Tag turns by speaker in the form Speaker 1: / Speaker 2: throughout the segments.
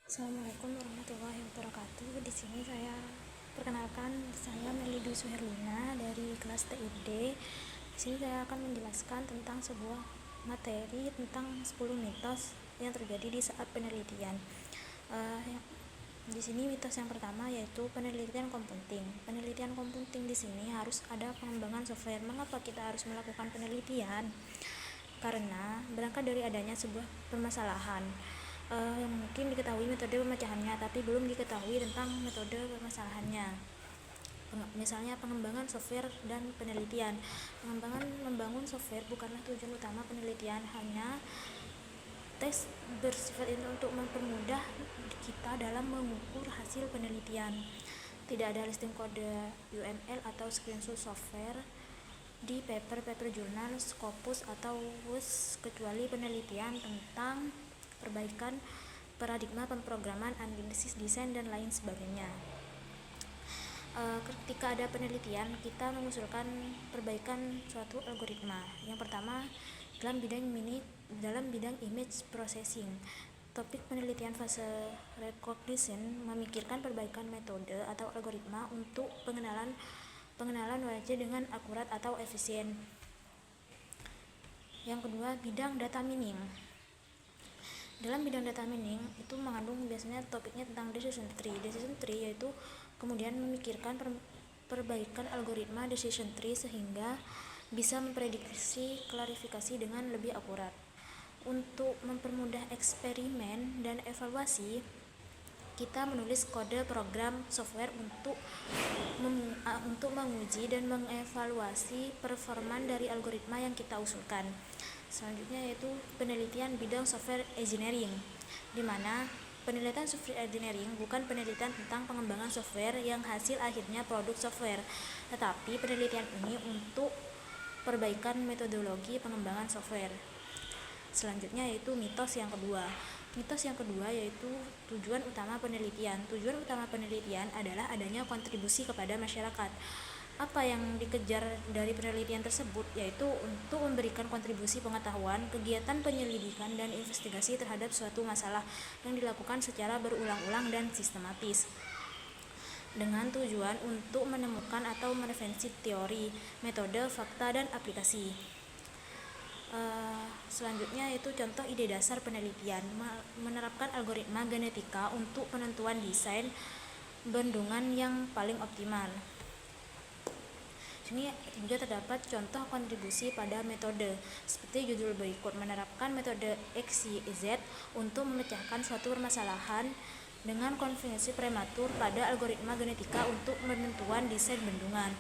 Speaker 1: Assalamualaikum warahmatullahi wabarakatuh. Di sini saya perkenalkan, saya Meli Dwi Suherlina dari kelas TID. Di sini saya akan menjelaskan tentang sebuah materi tentang 10 mitos yang terjadi di saat penelitian. Di sini mitos yang pertama yaitu penelitian komputing. Penelitian komputing di sini harus ada pengembangan software. Mengapa kita harus melakukan penelitian? Karena berangkat dari adanya sebuah permasalahan yang mungkin diketahui metode pemecahannya, tapi belum diketahui tentang metode permasalahannya. Misalnya pengembangan software dan penelitian. Membangun software bukanlah tujuan utama penelitian, hanya tes bersifat itu untuk mempermudah kita dalam mengukur hasil penelitian. Tidak ada listing kode UML atau screenshot software di paper jurnal, Scopus atau WUS kecuali penelitian tentang perbaikan paradigma pemrograman, analisis desain dan lain sebagainya. Ketika ada penelitian, kita mengusulkan perbaikan suatu algoritma. Yang pertama, dalam bidang image processing. Topik penelitian fase recognition memikirkan perbaikan metode atau algoritma untuk pengenalan wajah dengan akurat atau efisien. Yang kedua, bidang data mining. Dalam bidang data mining itu mengandung biasanya topiknya tentang decision tree yaitu kemudian memikirkan perbaikan algoritma decision tree sehingga bisa memprediksi klarifikasi dengan lebih akurat. Untuk mempermudah eksperimen dan evaluasi, kita menulis kode program software untuk menguji dan mengevaluasi performa dari algoritma yang kita usulkan. Selanjutnya yaitu penelitian bidang software engineering, di mana penelitian software engineering bukan penelitian tentang pengembangan software yang hasil akhirnya produk software, tetapi penelitian ini untuk perbaikan metodologi pengembangan software. Selanjutnya yaitu mitos yang kedua. Mitos yang kedua yaitu tujuan utama penelitian. Tujuan utama penelitian adalah adanya kontribusi kepada masyarakat. Apa yang dikejar dari penelitian tersebut yaitu untuk memberikan kontribusi pengetahuan, kegiatan penyelidikan dan investigasi terhadap suatu masalah yang dilakukan secara berulang-ulang dan sistematis dengan tujuan untuk menemukan atau mereferensi teori, metode, fakta, dan aplikasi. Selanjutnya yaitu contoh ide dasar penelitian, menerapkan algoritma genetika untuk penentuan desain bendungan yang paling optimal. Sini juga terdapat contoh kontribusi pada metode seperti judul berikut, menerapkan metode XYZ untuk memecahkan suatu permasalahan dengan konvensi prematur pada algoritma genetika untuk penentuan desain bendungan.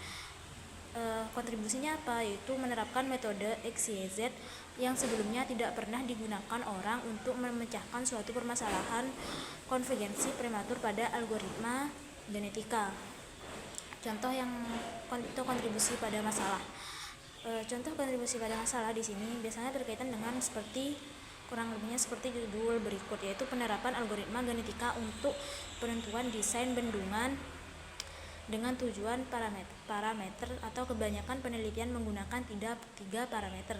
Speaker 1: Kontribusinya apa? Yaitu menerapkan metode XYZ yang sebelumnya tidak pernah digunakan orang untuk memecahkan suatu permasalahan konvergensi prematur pada algoritma genetika. Contoh kontribusi pada masalah. Contoh kontribusi pada masalah di sini biasanya berkaitan dengan kurang lebihnya seperti judul berikut, yaitu penerapan algoritma genetika untuk penentuan desain bendungan dengan tujuan parameter atau kebanyakan penelitian menggunakan tiga parameter.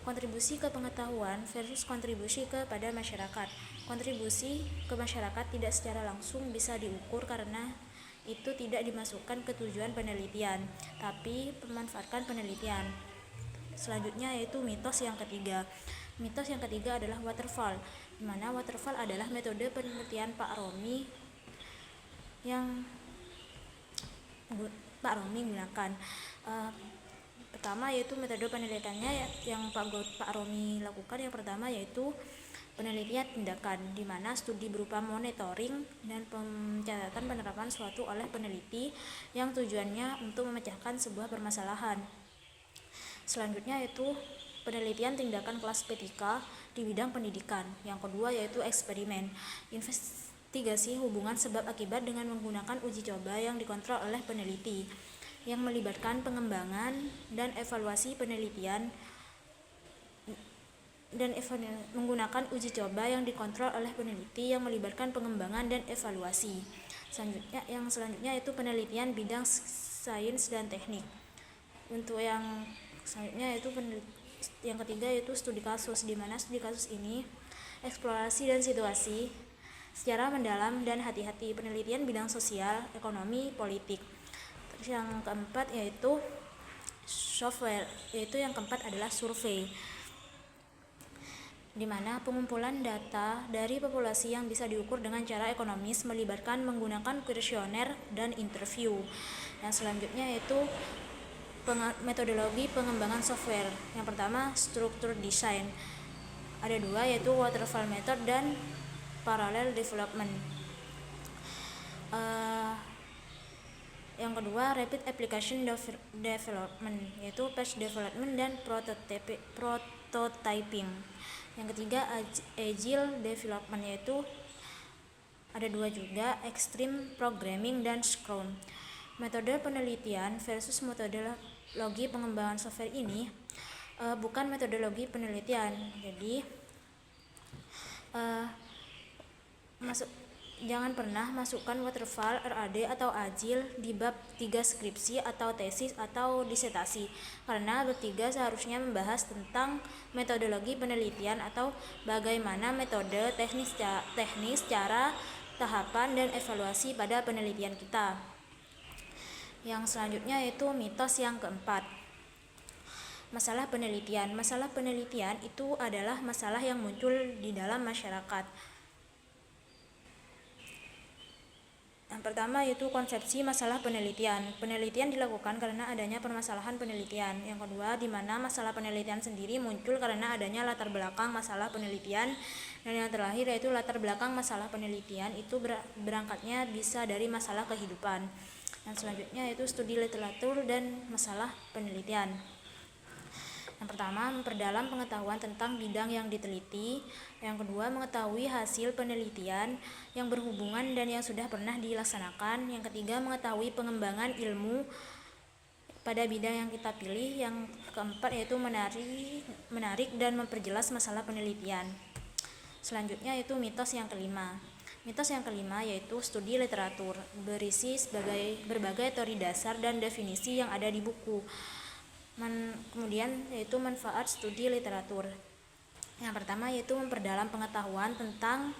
Speaker 1: Kontribusi ke pengetahuan versus kontribusi kepada masyarakat. Kontribusi ke masyarakat tidak secara langsung bisa diukur karena itu tidak dimasukkan ke tujuan penelitian, tapi memanfaatkan penelitian. Selanjutnya yaitu mitos yang ketiga. Mitos yang ketiga adalah waterfall, di mana waterfall adalah metode penelitian Pak Romi yang Pak Romi gunakan. Pertama yaitu metode penelitiannya yang Pak Romi lakukan. Yang pertama yaitu penelitian tindakan, di mana studi berupa monitoring dan pencatatan penerapan suatu oleh peneliti yang tujuannya untuk memecahkan sebuah permasalahan. Selanjutnya yaitu penelitian tindakan kelas P3 di bidang pendidikan. Yang kedua yaitu eksperimen, investigasi hubungan sebab akibat dengan menggunakan uji coba yang dikontrol oleh peneliti, yang melibatkan pengembangan dan evaluasi penelitian dan menggunakan uji coba yang dikontrol oleh peneliti yang melibatkan pengembangan dan evaluasi. Selanjutnya yaitu penelitian bidang sains dan teknik. Untuk yang selanjutnya yaitu yang ketiga yaitu studi kasus, di mana studi kasus ini eksplorasi dan situasi secara mendalam dan hati-hati. Penelitian bidang sosial, ekonomi, politik. Terus yang keempat yaitu software, yaitu yang keempat adalah survei, di mana pengumpulan data dari populasi yang bisa diukur dengan cara ekonomis melibatkan menggunakan kuesioner dan interview. Yang selanjutnya yaitu metodologi pengembangan software. Yang pertama, struktur desain. Ada dua, yaitu waterfall method dan parallel development. Yang kedua, rapid application development, yaitu patch development dan prototyping. Yang ketiga, agile development, yaitu ada dua juga, extreme programming dan scrum. Metode penelitian versus metodologi pengembangan software ini bukan metodologi penelitian. Jadi jangan pernah masukkan waterfall, RAD atau agile di bab 3 skripsi atau tesis atau disertasi, karena bab 3 seharusnya membahas tentang metodologi penelitian atau bagaimana metode, teknis, cara, tahapan, dan evaluasi pada penelitian kita. Yang selanjutnya yaitu mitos yang keempat. Masalah penelitian. Masalah penelitian itu adalah masalah yang muncul di dalam masyarakat. Yang pertama yaitu konsepsi masalah penelitian. Penelitian dilakukan karena adanya permasalahan penelitian. Yang kedua, di mana masalah penelitian sendiri muncul karena adanya latar belakang masalah penelitian. Dan yang terakhir yaitu latar belakang masalah penelitian itu berangkatnya bisa dari masalah kehidupan. Yang selanjutnya yaitu studi literatur dan masalah penelitian. Yang pertama, memperdalam pengetahuan tentang bidang yang diteliti. Yang kedua, mengetahui hasil penelitian yang berhubungan dan yang sudah pernah dilaksanakan. Yang ketiga, mengetahui pengembangan ilmu pada bidang yang kita pilih. Yang keempat yaitu menarik dan memperjelas masalah penelitian. Selanjutnya yaitu mitos yang kelima. Mitos yang kelima yaitu studi literatur, berisi berbagai teori dasar dan definisi yang ada di buku. Kemudian yaitu manfaat studi literatur. Yang pertama yaitu memperdalam pengetahuan tentang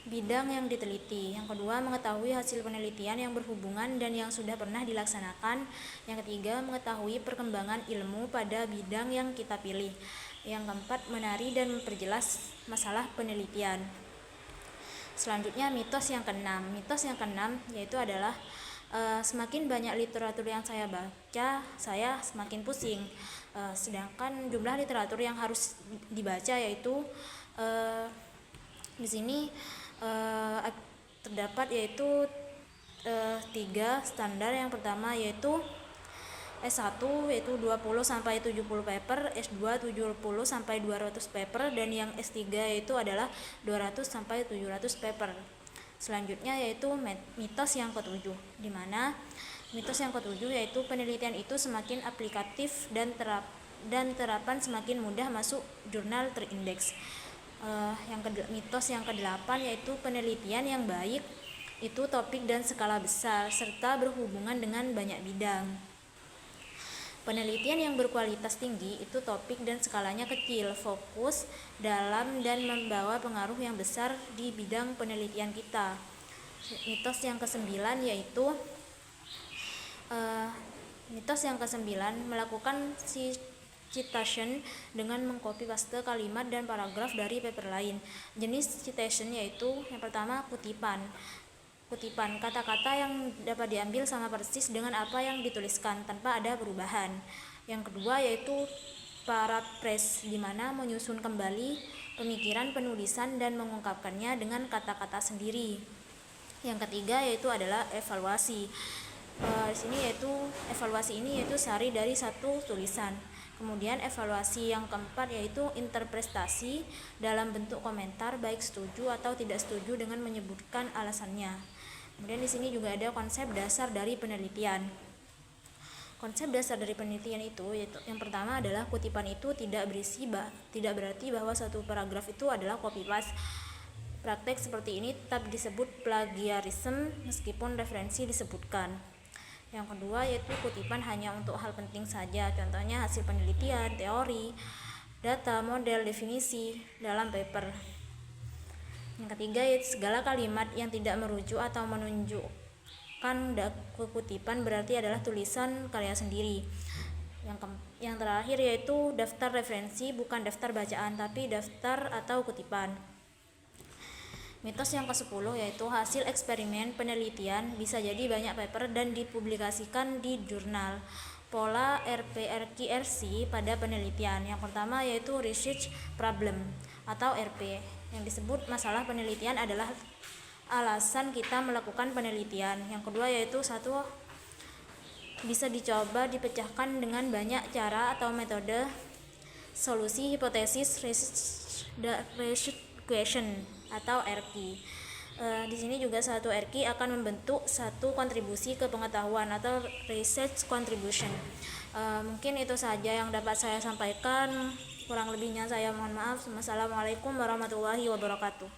Speaker 1: bidang yang diteliti. Yang kedua, mengetahui hasil penelitian yang berhubungan dan yang sudah pernah dilaksanakan. Yang ketiga, mengetahui perkembangan ilmu pada bidang yang kita pilih. Yang keempat, menari dan memperjelas masalah penelitian. Selanjutnya mitos yang keenam. Mitos yang keenam yaitu adalah semakin banyak literatur yang saya baca, saya semakin pusing. Sedangkan jumlah literatur yang harus dibaca yaitu di sini terdapat yaitu 3 standar. Yang pertama yaitu S1 yaitu 20 sampai 70 paper, S2 70 sampai 200 paper, dan yang S3 yaitu adalah 200 sampai 700 paper. Selanjutnya yaitu mitos yang ketujuh, di mana mitos yang ketujuh yaitu penelitian itu semakin aplikatif dan terapan semakin mudah masuk jurnal terindeks. Mitos yang kedelapan yaitu penelitian yang baik itu topik dan skala besar serta berhubungan dengan banyak bidang. Penelitian yang berkualitas tinggi itu topik dan skalanya kecil, fokus dalam dan membawa pengaruh yang besar di bidang penelitian kita. Mitos yang kesembilan yaitu melakukan citation dengan mengcopy paste kalimat dan paragraf dari paper lain. Jenis citation yaitu yang pertama kutipan, kata-kata yang dapat diambil sama persis dengan apa yang dituliskan tanpa ada perubahan. Yang kedua yaitu paraphrase, di mana menyusun kembali pemikiran penulisan dan mengungkapkannya dengan kata-kata sendiri. Yang ketiga yaitu adalah evaluasi. Di sini yaitu evaluasi ini yaitu sehari dari satu tulisan. Kemudian evaluasi yang keempat yaitu interpretasi dalam bentuk komentar baik setuju atau tidak setuju dengan menyebutkan alasannya. Kemudian di sini juga ada konsep dasar dari penelitian. Konsep dasar dari penelitian itu yaitu yang pertama adalah kutipan itu tidak berarti bahwa satu paragraf itu adalah copy paste. Praktek seperti ini tetap disebut plagiarisme meskipun referensi disebutkan. Yang kedua yaitu kutipan hanya untuk hal penting saja, contohnya hasil penelitian, teori, data, model, definisi dalam paper. Yang ketiga yaitu segala kalimat yang tidak merujuk atau menunjukkan kutipan berarti adalah tulisan karya sendiri. Yang terakhir yaitu daftar referensi bukan daftar bacaan tapi daftar atau kutipan. Mitos yang ke-10 yaitu hasil eksperimen penelitian bisa jadi banyak paper dan dipublikasikan di jurnal. Pola RP-RQ-RC pada penelitian. Yang pertama yaitu research problem atau RP. Yang disebut masalah penelitian adalah alasan kita melakukan penelitian. Yang kedua yaitu satu bisa dicoba dipecahkan dengan banyak cara atau metode. Solusi hipotesis research question atau RQ. Di sini juga satu RQ akan membentuk satu kontribusi ke pengetahuan atau research contribution. Mungkin itu saja yang dapat saya sampaikan. Kurang lebihnya saya mohon maaf. Wassalamualaikum warahmatullahi wabarakatuh.